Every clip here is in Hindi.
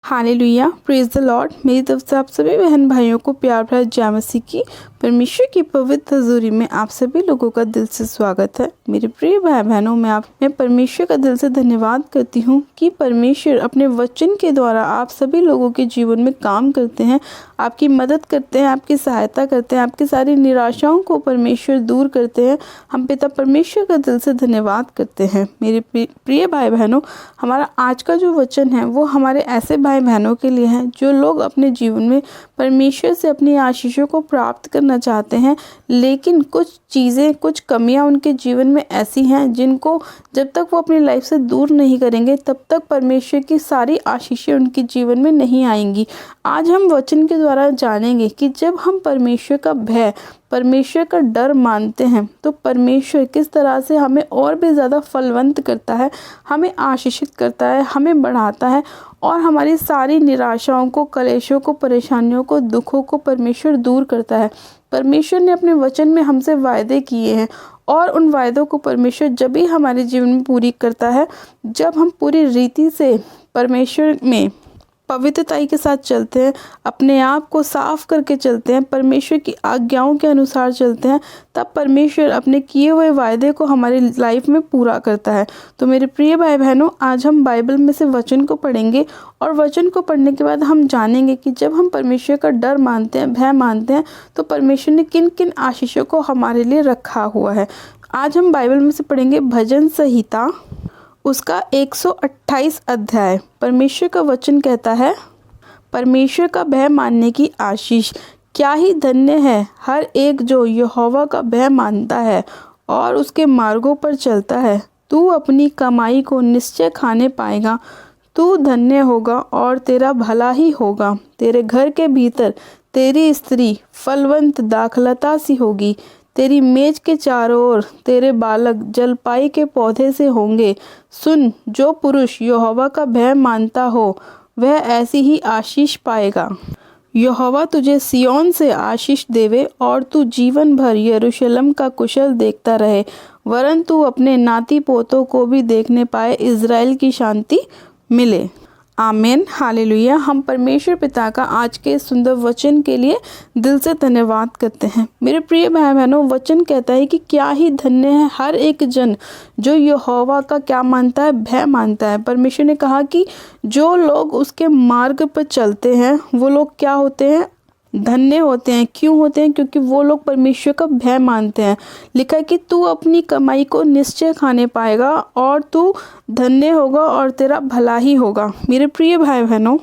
Hallelujah, praise the Lord. मेरी तरफ से आप सभी बहन भाइयों को प्यार भरा जय मसीह की परमेश्वर की पवित्र हजूरी में आप सभी लोगों का दिल से स्वागत है। मेरे प्रिय भाई बहनों, मैं परमेश्वर का दिल से धन्यवाद करती हूँ कि परमेश्वर अपने वचन के द्वारा आप सभी लोगों के जीवन में काम करते हैं, आपकी मदद करते हैं, आपकी सहायता करते हैं, आपकी सारी निराशाओं को परमेश्वर दूर करते हैं। हम पिता परमेश्वर का दिल से धन्यवाद करते हैं। मेरे प्रिय भाई बहनों, हमारा आज का जो वचन है वो हमारे ऐसे भाई बहनों के लिए है जो लोग अपने जीवन में परमेश्वर से अपनी आशीषों को प्राप्त करना चाहते हैं, लेकिन कुछ चीज़ें, कुछ कमियां उनके जीवन में ऐसी हैं जिनको जब तक वो अपनी लाइफ से दूर नहीं करेंगे तब तक परमेश्वर की सारी आशीषें उनके जीवन में नहीं आएंगी। आज हम वचन के द्वारा जानेंगे कि जब हम परमेश्वर का भय, परमेश्वर का डर मानते हैं तो परमेश्वर किस तरह से हमें और भी ज़्यादा फलवंत करता है, हमें आशीषित करता है, हमें बढ़ाता है और हमारी सारी निराशाओं को, कलेशों को, परेशानियों को, दुखों को परमेश्वर दूर करता है। परमेश्वर ने अपने वचन में हमसे वायदे किए हैं और उन वायदों को परमेश्वर जब भी हमारे जीवन में पूरी करता है, जब हम पूरी रीति से परमेश्वर में पवित्रताई के साथ चलते हैं, अपने आप को साफ करके चलते हैं, परमेश्वर की आज्ञाओं के अनुसार चलते हैं, तब परमेश्वर अपने किए हुए वायदे को हमारी लाइफ में पूरा करता है। तो मेरे प्रिय भाई बहनों, आज हम बाइबल में से वचन को पढ़ेंगे और वचन को पढ़ने के बाद हम जानेंगे कि जब हम परमेश्वर का डर मानते हैं, भय मानते हैं, तो परमेश्वर ने किन किन आशीषों को हमारे लिए रखा हुआ है। आज हम बाइबल में से पढ़ेंगे भजन संहिता, उसका 128 अध्याय। परमेश्वर का वचन कहता है, परमेश्वर का भय मानने की आशीष क्या ही धन्य है हर एक जो यहोवा का भय मानता है और उसके मार्गों पर चलता है। तू अपनी कमाई को निश्चय खाने पाएगा, तू धन्य होगा और तेरा भला ही होगा। तेरे घर के भीतर तेरी स्त्री फलवंत दाखलता सी होगी, तेरी मेज के चारों ओर तेरे बालक जलपाई के पौधे से होंगे। सुन, जो पुरुष यहोवा का भय मानता हो वह ऐसी ही आशीष पाएगा। यहोवा तुझे सिय्योन से आशीष देवे और तू जीवन भर यरूशलेम का कुशल देखता रहे, वरन तू अपने नाती पोतों को भी देखने पाए, इज़राइल की शांति मिले। आमीन, हालेलुया। हम परमेश्वर पिता का आज के सुंदर वचन के लिए दिल से धन्यवाद करते हैं। मेरे प्रिय भाई बहनों, वचन कहता है कि क्या ही धन्य है हर एक जन जो यहोवा का क्या मानता है, भय मानता है। परमेश्वर ने कहा कि जो लोग उसके मार्ग पर चलते हैं वो लोग क्या होते हैं, धन्य होते हैं। क्यों होते हैं? क्योंकि वो लोग परमेश्वर का भय मानते हैं। लिखा है कि तू अपनी कमाई को निश्चय खाने पाएगा और तू धन्य होगा और तेरा भला ही होगा। मेरे प्रिय भाई बहनों,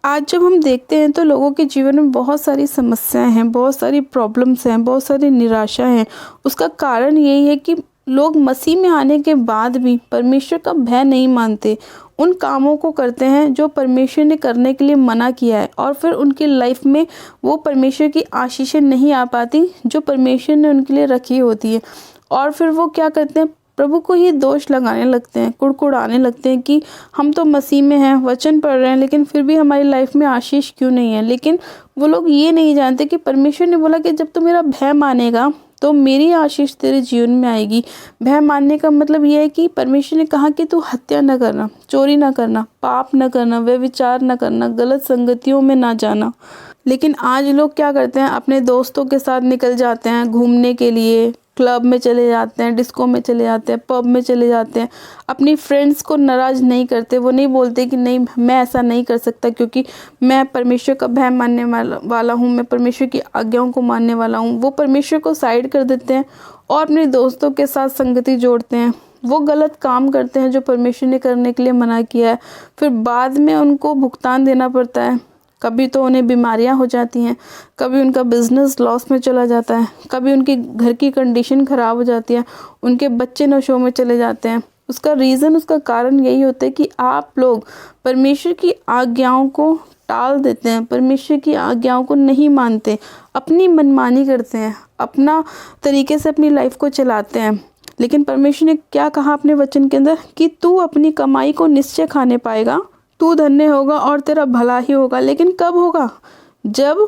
आज जब हम देखते हैं तो लोगों के जीवन में बहुत सारी समस्याएं हैं, बहुत सारी प्रॉब्लम्स हैं, बहुत सारी निराशा हैं। उसका कारण यही है कि लोग मसीह में आने के बाद भी परमेश्वर का भय नहीं मानते, उन कामों को करते हैं जो परमेश्वर ने करने के लिए मना किया है और फिर उनकी लाइफ में वो परमेश्वर की आशीषें नहीं आ पाती जो परमेश्वर ने उनके लिए रखी होती है। और फिर वो क्या करते हैं, प्रभु को ही दोष लगाने लगते हैं, कुड़कुड़ाने लगते हैं कि हम तो मसीह में हैं, वचन पढ़ रहे हैं, लेकिन फिर भी हमारी लाइफ में आशीष क्यों नहीं है। लेकिन वो लोग ये नहीं जानते कि परमेश्वर ने बोला कि जब तू मेरा भय मानेगा तो मेरी आशीष तेरे जीवन में आएगी। भय मानने का मतलब यह है कि परमेश्वर ने कहा कि तू हत्या न करना, चोरी न करना, पाप न करना, व्यभिचार न करना, गलत संगतियों में ना जाना। लेकिन आज लोग क्या करते हैं, अपने दोस्तों के साथ निकल जाते हैं घूमने के लिए, क्लब में चले जाते हैं, डिस्को में चले जाते हैं, पब में चले जाते हैं। अपनी फ्रेंड्स को नाराज़ नहीं करते, वो नहीं बोलते कि नहीं मैं ऐसा नहीं कर सकता क्योंकि मैं परमेश्वर का भय मानने वाला हूँ, मैं परमेश्वर की आज्ञाओं को मानने वाला हूँ। वो परमेश्वर को साइड कर देते हैं और अपने दोस्तों के साथ संगति जोड़ते हैं। वो गलत काम करते हैं जो परमेश्वर ने करने के लिए मना किया है। फिर बाद में उनको भुगतान देना पड़ता है। कभी तो उन्हें बीमारियां हो जाती हैं, कभी उनका बिजनेस लॉस में चला जाता है, कभी उनके घर की कंडीशन ख़राब हो जाती है, उनके बच्चे नशों में चले जाते हैं। उसका रीज़न, उसका कारण यही होता है कि आप लोग परमेश्वर की आज्ञाओं को टाल देते हैं, परमेश्वर की आज्ञाओं को नहीं मानते, अपनी मनमानी करते हैं, अपना तरीके से अपनी लाइफ को चलाते हैं। लेकिन परमेश्वर ने क्या कहा अपने वचन के अंदर कि तू अपनी कमाई को निश्चय खाने पाएगा, तू धन्य होगा और तेरा भला ही होगा। लेकिन कब होगा? जब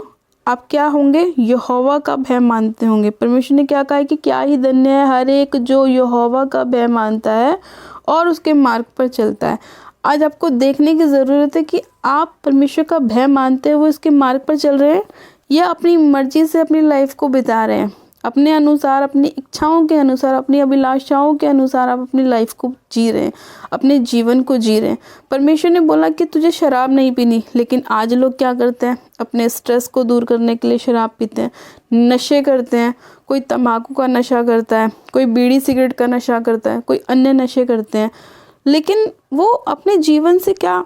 आप क्या होंगे, यहोवा का भय मानते होंगे। परमेश्वर ने क्या कहा है कि क्या ही धन्य है हर एक जो यहोवा का भय मानता है और उसके मार्ग पर चलता है। आज आपको देखने की ज़रूरत है कि आप परमेश्वर का भय मानते हुए उसके मार्ग पर चल रहे हैं या अपनी मर्जी से अपनी लाइफ को बिता रहे हैं। अपने अनुसार, अपनी इच्छाओं के अनुसार, अपनी अभिलाषाओं के अनुसार आप अपनी लाइफ को जी रहे हैं, अपने जीवन को जी रहे हैं। परमेश्वर ने बोला कि तुझे शराब नहीं पीनी, लेकिन आज लोग क्या करते हैं, अपने स्ट्रेस को दूर करने के लिए शराब पीते हैं, नशे करते हैं। कोई तंबाकू का नशा करता है, कोई बीड़ी सिगरेट का नशा करता है, कोई अन्य नशे करते हैं, लेकिन वो अपने जीवन से क्या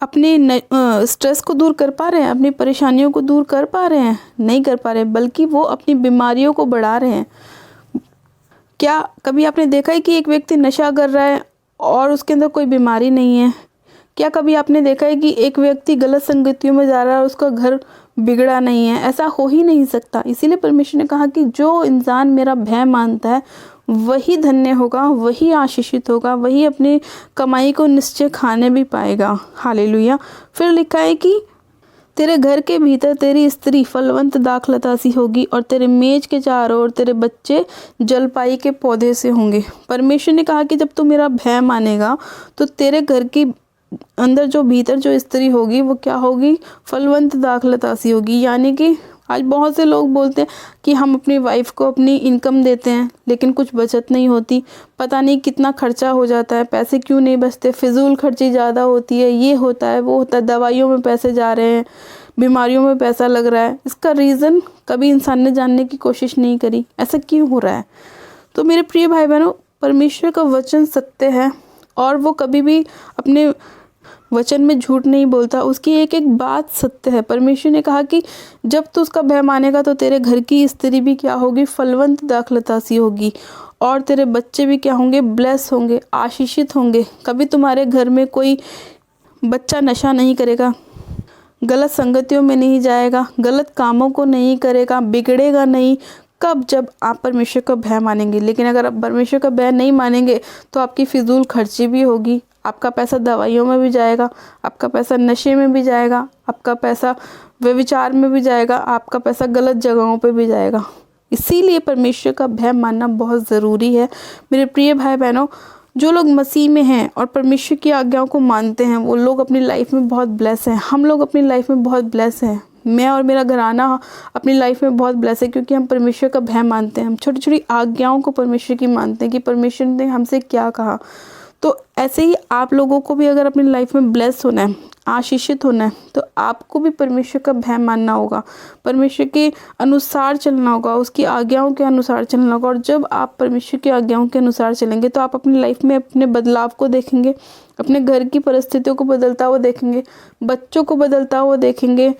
अपने स्ट्रेस को दूर कर पा रहे हैं, अपनी परेशानियों को दूर कर पा रहे हैं? नहीं कर पा रहे, बल्कि वो अपनी बीमारियों को बढ़ा रहे हैं। क्या कभी आपने देखा है कि एक व्यक्ति नशा कर रहा है और उसके अंदर कोई बीमारी नहीं है? क्या कभी आपने देखा है कि एक व्यक्ति गलत संगतियों में जा रहा है और उसका घर बिगड़ा नहीं है? ऐसा हो ही नहीं सकता। इसीलिए परमेश्वर ने कहा कि जो इंसान मेरा भय मानता है वही धन्य होगा, वही आशीषित होगा, वही अपनी कमाई को निश्चय खाने भी पाएगा। हालेलुया। फिर लिखा है कि तेरे घर के भीतर तेरी स्त्री फलवंत दाखलता सी होगी और तेरे मेज के चारों ओर तेरे बच्चे जलपाई के पौधे से होंगे। परमेश्वर ने कहा कि जब तू मेरा भय मानेगा तो तेरे घर की अंदर जो भीतर जो स्त्री होगी वो क्या होगी, फलवंत दाखलता सी होगी। यानी कि आज बहुत से लोग बोलते हैं कि हम अपनी वाइफ को अपनी इनकम देते हैं लेकिन कुछ बचत नहीं होती, पता नहीं कितना खर्चा हो जाता है, पैसे क्यों नहीं बचते, फिजूल खर्ची ज़्यादा होती है, ये होता है, वो होता है, दवाइयों में पैसे जा रहे हैं, बीमारियों में पैसा लग रहा है। इसका रीज़न कभी इंसान ने जानने की कोशिश नहीं करी, ऐसा क्यों हो रहा है। तो मेरे प्रिय भाई बहनों, परमेश्वर का वचन सत्य है और वो कभी भी अपने वचन में झूठ नहीं बोलता, उसकी एक एक बात सत्य है। परमेश्वर ने कहा कि जब तू उसका भय मानेगा तो तेरे घर की स्त्री भी क्या होगी, फलवंत दाखलता सी होगी और तेरे बच्चे भी क्या होंगे, ब्लेस होंगे, आशीषित होंगे। कभी तुम्हारे घर में कोई बच्चा नशा नहीं करेगा, गलत संगतियों में नहीं जाएगा, गलत कामों को नहीं करेगा, बिगड़ेगा नहीं। कब? जब आप परमेश्वर का भय मानेंगे। लेकिन अगर आप परमेश्वर का भय नहीं मानेंगे तो आपकी फिजूल खर्ची भी होगी, आपका पैसा दवाइयों में भी जाएगा, आपका पैसा नशे में भी जाएगा, आपका पैसा व्यभिचार में भी जाएगा, आपका पैसा गलत जगहों पे भी जाएगा। इसीलिए परमेश्वर का भय मानना बहुत ज़रूरी है। मेरे प्रिय भाई बहनों, जो लोग मसीह में हैं और परमेश्वर की आज्ञाओं को मानते हैं वो लोग अपनी लाइफ में बहुत ब्लेस हैं। हम लोग अपनी लाइफ में बहुत ब्लेस हैं। मैं और मेरा घराना अपनी लाइफ में बहुत ब्लेस है क्योंकि हम परमेश्वर का भय मानते हैं। हम छोटी छोटी आज्ञाओं को परमेश्वर की मानते हैं कि परमेश्वर ने हमसे क्या कहा। तो ऐसे ही आप लोगों को भी अगर अपनी लाइफ में ब्लेस होना है, आशीषित होना है, तो आपको भी परमेश्वर का भय मानना होगा, परमेश्वर के अनुसार चलना होगा, उसकी आज्ञाओं के अनुसार चलना होगा। और जब आप परमेश्वर की आज्ञाओं के अनुसार चलेंगे तो आप अपनी लाइफ में अपने बदलाव को देखेंगे, अपने घर की परिस्थितियों को बदलता हुआ देखेंगे, बच्चों को बदलता हुआ देखेंगे,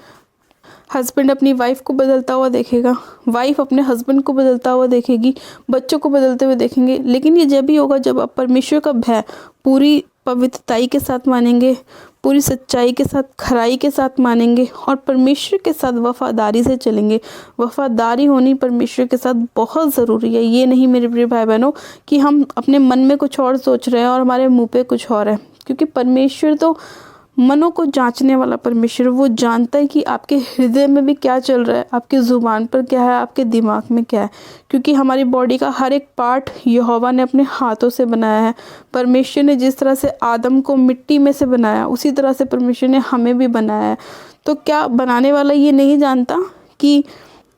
हस्बैंड अपनी वाइफ को बदलता हुआ देखेगा, वाइफ अपने हस्बैंड को बदलता हुआ देखेगी, बच्चों को बदलते हुए देखेंगे। लेकिन ये जब ही होगा जब आप परमेश्वर का भय पूरी पवित्रताई के साथ मानेंगे, पूरी सच्चाई के साथ, खराई के साथ मानेंगे और परमेश्वर के साथ वफादारी से चलेंगे। वफादारी होनी परमेश्वर के साथ बहुत ज़रूरी है। ये नहीं मेरे प्रिय भाई बहनों कि हम अपने मन में कुछ और सोच रहे हैं और हमारे मुंह पे कुछ और है, क्योंकि परमेश्वर तो मनों को जांचने वाला परमेश्वर, वो जानता है कि आपके हृदय में भी क्या चल रहा है, आपकी ज़ुबान पर क्या है, आपके दिमाग में क्या है। क्योंकि हमारी बॉडी का हर एक पार्ट यहोवा ने अपने हाथों से बनाया है। परमेश्वर ने जिस तरह से आदम को मिट्टी में से बनाया उसी तरह से परमेश्वर ने हमें भी बनाया है। तो क्या बनाने वाला ये नहीं जानता कि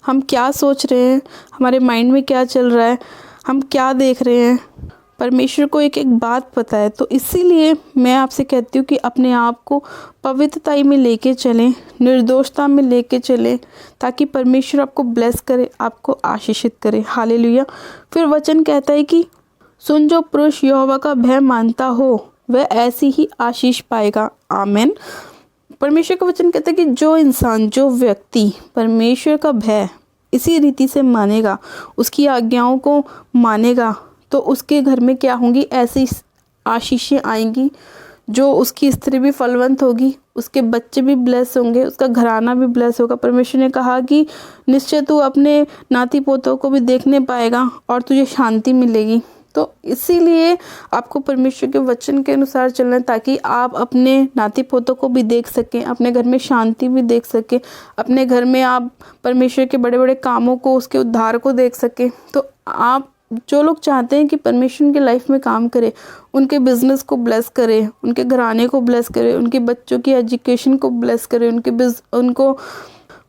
हम क्या सोच रहे हैं, हमारे माइंड में क्या चल रहा है, हम क्या देख रहे हैं? परमेश्वर को एक एक बात पता है। तो इसीलिए मैं आपसे कहती हूँ कि अपने आप को पवित्रताई में लेके चलें, निर्दोषता में लेके चलें, ताकि परमेश्वर आपको ब्लेस करे, आपको आशीषित करे। हालेलुया। फिर वचन कहता है कि सुन, जो पुरुष यहोवा का भय मानता हो वह ऐसी ही आशीष पाएगा। आमीन। परमेश्वर का वचन कहता है कि जो इंसान, जो व्यक्ति परमेश्वर का भय इसी रीति से मानेगा, उसकी आज्ञाओं को मानेगा, तो उसके घर में क्या होंगी, ऐसी आशीषें आएंगी। जो उसकी स्त्री भी फलवंत होगी, उसके बच्चे भी ब्लेस होंगे, उसका घराना भी ब्लेस होगा। परमेश्वर ने कहा कि निश्चय तू अपने नाती पोतों को भी देखने पाएगा और तुझे शांति मिलेगी। तो इसीलिए आपको परमेश्वर के वचन के अनुसार चलना है, ताकि आप अपने नाती पोतों को भी देख सकें, अपने घर में शांति भी देख सकें, अपने घर में आप परमेश्वर के बड़े बड़े कामों को, उसके उद्धार को देख सकें। तो आप जो लोग चाहते हैं कि परमेश्वर उनकी लाइफ में काम करे, उनके बिजनेस को ब्लेस करे, उनके घराने को ब्लेस करे, उनके बच्चों की एजुकेशन को ब्लेस करे, उनको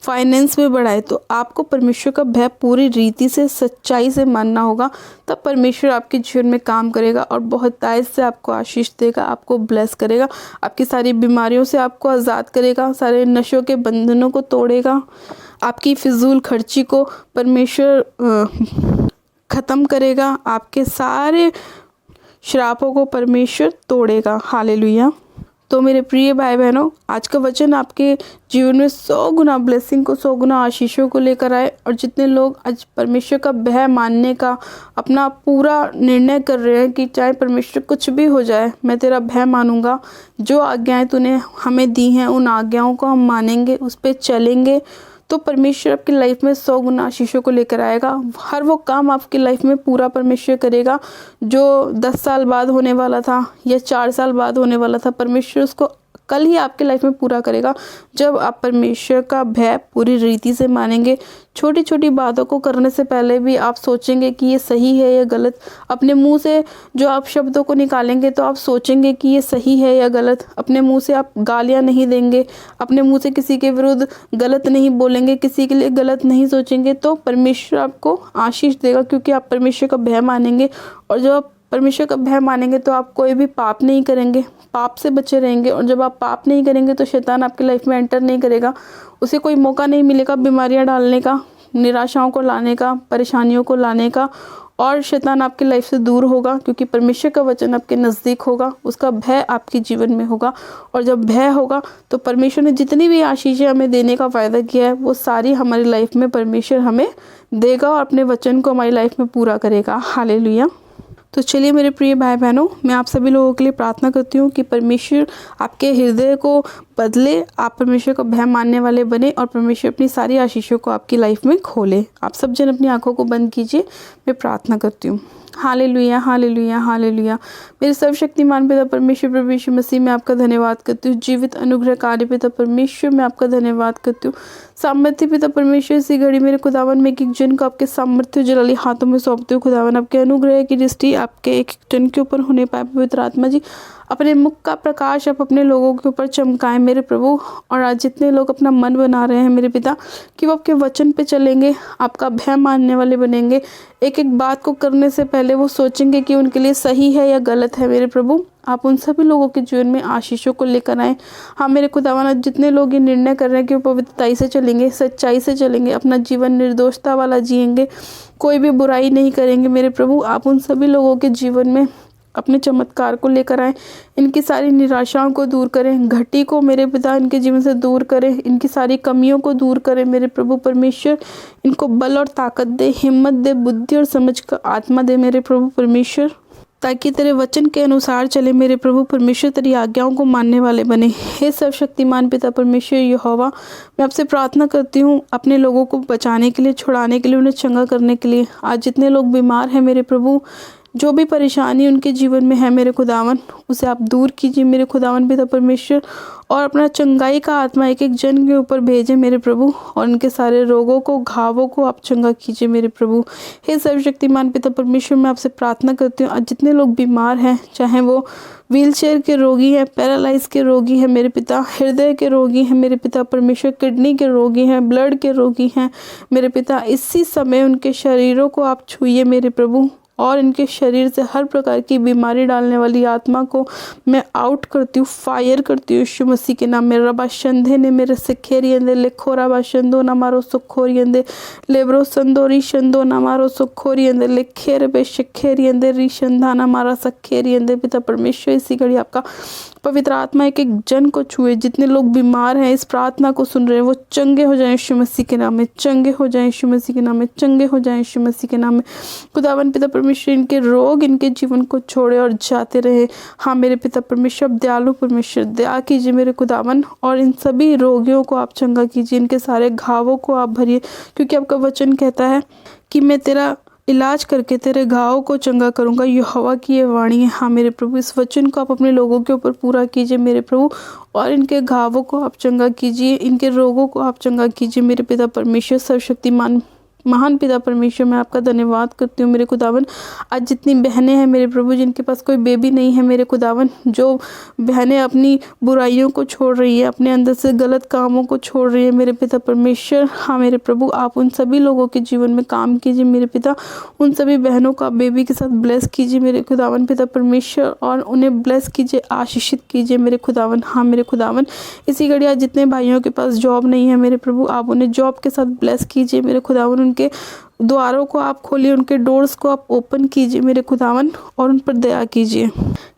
फाइनेंस में बढ़ाए, तो आपको परमेश्वर का भय पूरी रीति से सच्चाई से मानना होगा। तब परमेश्वर आपके जीवन में काम करेगा और बहुतायत से आपको आशीष देगा, आपको ब्लेस करेगा, आपकी सारी बीमारियों से आपको आज़ाद करेगा, सारे नशों के बंधनों को तोड़ेगा, आपकी फिजूल खर्ची को परमेश्वर ख़त्म करेगा, आपके सारे श्रापों को परमेश्वर तोड़ेगा। हालेलुया। तो मेरे प्रिय भाई बहनों, आज का वचन आपके जीवन में 100 गुना ब्लेसिंग को, 100 गुना आशीषों को लेकर आए। और जितने लोग आज परमेश्वर का भय मानने का अपना पूरा निर्णय कर रहे हैं कि चाहे परमेश्वर कुछ भी हो जाए, मैं तेरा भय मानूंगा, जो आज्ञाएं तूने हमें दी हैं उन आज्ञाओं को हम मानेंगे, उस पर चलेंगे, तो परमेश्वर आपकी लाइफ में 100 गुना आशीषों को लेकर आएगा। हर वो काम आपकी लाइफ में पूरा परमेश्वर करेगा जो 10 साल बाद होने वाला था या 4 साल बाद होने वाला था, परमेश्वर उसको कल ही आपके लाइफ में पूरा करेगा जब आप परमेश्वर का भय पूरी रीति से मानेंगे। छोटी छोटी बातों को करने से पहले भी आप सोचेंगे कि ये सही है या गलत। अपने मुंह से जो आप शब्दों को निकालेंगे तो आप सोचेंगे कि ये सही है या गलत। अपने मुंह से आप गालियां नहीं देंगे, अपने मुंह से किसी के विरुद्ध गलत नहीं बोलेंगे, किसी के लिए गलत नहीं सोचेंगे, तो परमेश्वर आपको आशीष देगा, क्योंकि आप परमेश्वर का भय मानेंगे। और जब आप परमेश्वर का भय मानेंगे तो आप कोई भी पाप नहीं करेंगे, पाप से बचे रहेंगे। और जब आप पाप नहीं करेंगे तो शैतान आपकी लाइफ में एंटर नहीं करेगा, उसे कोई मौका नहीं मिलेगा बीमारियां डालने का, निराशाओं को लाने का, परेशानियों को लाने का। और शैतान आपकी लाइफ से दूर होगा, क्योंकि परमेश्वर का वचन आपके नज़दीक होगा, उसका भय आपके जीवन में होगा। और जब भय होगा तो परमेश्वर ने जितनी भी आशीषें हमें देने का वायदा किया है वो सारी हमारी लाइफ में परमेश्वर हमें देगा और अपने वचन को हमारी लाइफ में पूरा करेगा। हालेलुया। तो चलिए मेरे प्रिय भाई बहनों, मैं आप सभी लोगों के लिए प्रार्थना करती हूँ कि परमेश्वर आपके हृदय को बदले, आप परमेश्वर को भय मानने वाले बने और परमेश्वर अपनी सारी आशीषों को आपकी लाइफ में खोले। आप सब जन अपनी आंखों को बंद कीजिए, मैं प्रार्थना करती हूँ। Hallelujah, hallelujah, hallelujah. मेरे सर्वशक्तिमान पिता परमेश्वर प्रभु यीशु मसीह में आपका धन्यवाद करती हूँ। जीवित अनुग्रहकारी पिता परमेश्वर में आपका धन्यवाद करती हूँ। सामर्थ्य पिता परमेश्वर, इसी घड़ी मेरे खुदावन में एक एक जन को आपके सामर्थ्य जलाली हाथों में सौंपते हूँ। खुदावन आपके अनुग्रह की दृष्टि आपके एक जन के ऊपर होने पाए। पवित्र आत्मा जी, अपने मुख का प्रकाश आप अपने लोगों के ऊपर चमकाएं मेरे प्रभु। और आज जितने लोग अपना मन बना रहे हैं मेरे पिता कि वो आपके वचन पे चलेंगे, आपका भय मानने वाले बनेंगे, एक एक बात को करने से पहले वो सोचेंगे कि उनके लिए सही है या गलत है। मेरे प्रभु, आप उन सभी लोगों के जीवन में आशीषों को लेकर आए। हाँ मेरे खुदावंद, जितने लोग ये निर्णय कर रहे हैं कि वो पवित्रताई से चलेंगे, सच्चाई से चलेंगे, अपना जीवन निर्दोषता वाला जिएंगे, कोई भी बुराई नहीं करेंगे, मेरे प्रभु आप उन सभी लोगों के जीवन में अपने चमत्कार को लेकर आए। इनकी सारी निराशाओं को दूर करें, घटी को मेरे पिता इनके जीवन से दूर करें, इनकी सारी कमियों को दूर करें। मेरे प्रभु परमेश्वर, इनको बल और ताकत दे, हिम्मत दे, बुद्धि और समझ का आत्मा दे मेरे प्रभु परमेश्वर, ताकि तेरे वचन के अनुसार चले। मेरे प्रभु परमेश्वर, तेरी आज्ञाओं को मानने वाले बने। हे सर्वशक्तिमान पिता परमेश्वर यहोवा, मैं आपसे प्रार्थना करती हूँ अपने लोगों को बचाने के लिए, छुड़ाने के लिए, उन्हें चंगा करने के लिए। आज जितने लोग बीमार हैं मेरे प्रभु, जो भी परेशानी उनके जीवन में है मेरे खुदावन, उसे आप दूर कीजिए मेरे खुदावन पिता परमेश्वर। और अपना चंगाई का आत्मा एक एक जन के ऊपर भेजे मेरे प्रभु, और उनके सारे रोगों को, घावों को आप चंगा कीजिए मेरे प्रभु। हे सर्वशक्तिमान पिता परमेश्वर, मैं आपसे प्रार्थना करती हूँ आज जितने लोग बीमार हैं, चाहे वो व्हीलचेयर के रोगी हैं, पैरालाइज के रोगी हैं मेरे पिता, हृदय के रोगी हैं मेरे पिता परमेश्वर, किडनी के रोगी हैं, ब्लड के रोगी हैं मेरे पिता, इसी समय उनके शरीरों को आप छूइए मेरे प्रभु। और इनके शरीर से हर प्रकार की बीमारी डालने वाली आत्मा को मैं आउट करती हूँ, फायर करती हूँ यीशु मसीह के नाम में। रबा शंधे ने मेरे सिखेरियंदे लेखो रबा शंदो ना मारो सुखोरियंदे लेब्रो संदोरी शंदो ना मारो सुखोरियंदे लेखेर बे शिखेरियंदे री शंधा ना मारा सखेरियंदे। पिता परमेश्वर, इसी घड़ी आपका पवित्र आत्मा एक एक जन को छुए। जितने लोग बीमार हैं इस प्रार्थना को सुन रहे हैं, वो चंगे हो जाएं यीशु मसीह के नाम में, चंगे हो जाएं यीशु मसीह के नाम में, चंगे हो जाएं यीशु मसीह के नाम में। खुदावन पिता परमेश्वर, इनके रोग इनके जीवन को छोड़े और जाते रहे। हाँ मेरे पिता परमेश्वर, दयालु परमेश्वर, दया कीजिए मेरे खुदावन, और इन सभी रोगियों को आप चंगा कीजिए, इनके सारे घावों को आप भरिए, क्योंकि आपका वचन कहता है कि मैं तेरा इलाज करके तेरे घावों को चंगा करूंगा। यहोवा की ये वाणी है। हाँ मेरे प्रभु, इस वचन को आप अपने लोगों के ऊपर पूरा कीजिए मेरे प्रभु, और इनके घावों को आप चंगा कीजिए, इनके रोगों को आप चंगा कीजिए मेरे पिता परमेश्वर। सर्वशक्तिमान महान पिता परमेश्वर, मैं आपका धन्यवाद करती हूँ मेरे खुदावन। आज जितनी बहनें हैं मेरे प्रभु जिनके पास कोई बेबी नहीं है मेरे खुदावन, जो बहनें अपनी बुराइयों को छोड़ रही है, अपने अंदर से गलत कामों को छोड़ रही है मेरे पिता परमेश्वर, हाँ मेरे प्रभु आप उन सभी लोगों के जीवन में काम कीजिए मेरे पिता। उन सभी बहनों को आप बेबी के साथ ब्लेस कीजिए मेरे खुदावन पिता परमेश्वर, और उन्हें ब्लेस कीजिए, आशीषित कीजिए मेरे खुदावन, हाँ मेरे खुदावन। इसी घड़ी आज जितने भाइयों के पास जॉब नहीं है मेरे प्रभु, आप उन्हें जॉब के साथ ब्लेस कीजिए मेरे खुदावन। उनके द्वारों को आप खोलिए, उनके डोर्स को आप ओपन कीजिए मेरे खुदावन, और उन पर दया कीजिए।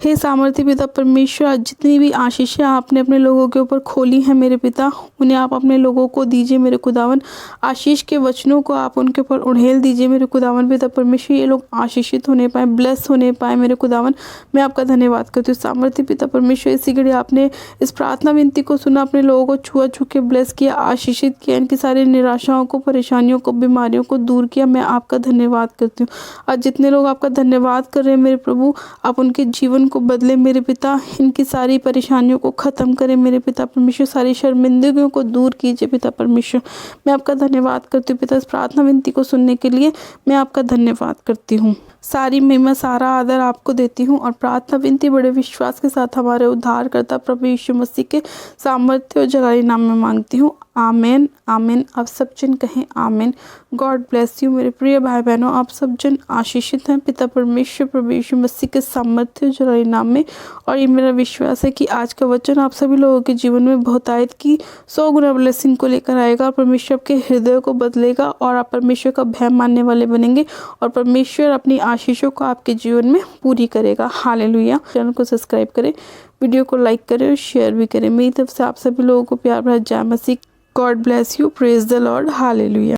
हे सामर्थ्य पिता परमेश्वर, आज जितनी भी आशीषें आपने अपने लोगों के ऊपर खोली हैं मेरे पिता, उन्हें आप अपने लोगों को दीजिए मेरे खुदावन। आशीष के वचनों को आप उनके ऊपर उड़ेल दीजिए मेरे खुदावन पिता परमेश्वर, ये लोग आशीषित होने पाए, ब्लेस होने पाए मेरे खुदावन। मैं आपका धन्यवाद करती हूँ सामर्थ्य पिता परमेश्वर। इसी घड़ी आपने इस प्रार्थना विनती को सुना, अपने लोगों को छुआ छू के ब्लेस किया, आशीषित किया, इनकी सारी निराशाओं को, परेशानियों को, बीमारियों को दूर किया। मैं आपका धन्यवाद करती हूँ। आज जितने लोग आपका धन्यवाद कर रहे हैं मेरे प्रभु, आप उनके जीवन को बदले मेरे पिता, इनकी सारी परेशानियों को ख़त्म करें मेरे पिता परमेश्वर, सारी शर्मिंदगियों को दूर कीजिए पिता परमेश्वर। मैं आपका धन्यवाद करती हूँ पिता, इस प्रार्थना विनती को सुनने के लिए मैं आपका धन्यवाद करती हूँ। सारी महिमा, सारा आदर आपको देती हूँ, और प्रार्थना विनती बड़े विश्वास के साथ हमारे उद्धारकर्ता प्रभु यीशु मसीह के सामर्थ्य और जलाली नाम में मांगती हूँ, आमेन आमेन। आप सब जन कहें आमेन। गॉड ब्लेस यू मेरे प्रिय भाई बहनों, आप सब जन आशीषित हैं पिता परमेश्वर प्रभु यीशु मसीह के सामर्थ्य और जलाली नाम में। और ये मेरा विश्वास है कि आज का वचन आप सभी लोगों के जीवन में बहुतायत की 100 गुना ब्लेसिंग को लेकर आएगा, और परमेश्वर के हृदय को बदलेगा, और आप परमेश्वर का भय मानने वाले बनेंगे, और परमेश्वर अपनी आशीषों को आपके जीवन में पूरी करेगा। हालेलुया। चैनल को सब्सक्राइब करें, वीडियो को लाइक करें और शेयर भी करें। मेरी तरफ से आप सभी लोगों को प्यार भरा जय मसीह। God bless you. Praise the Lord. Hallelujah.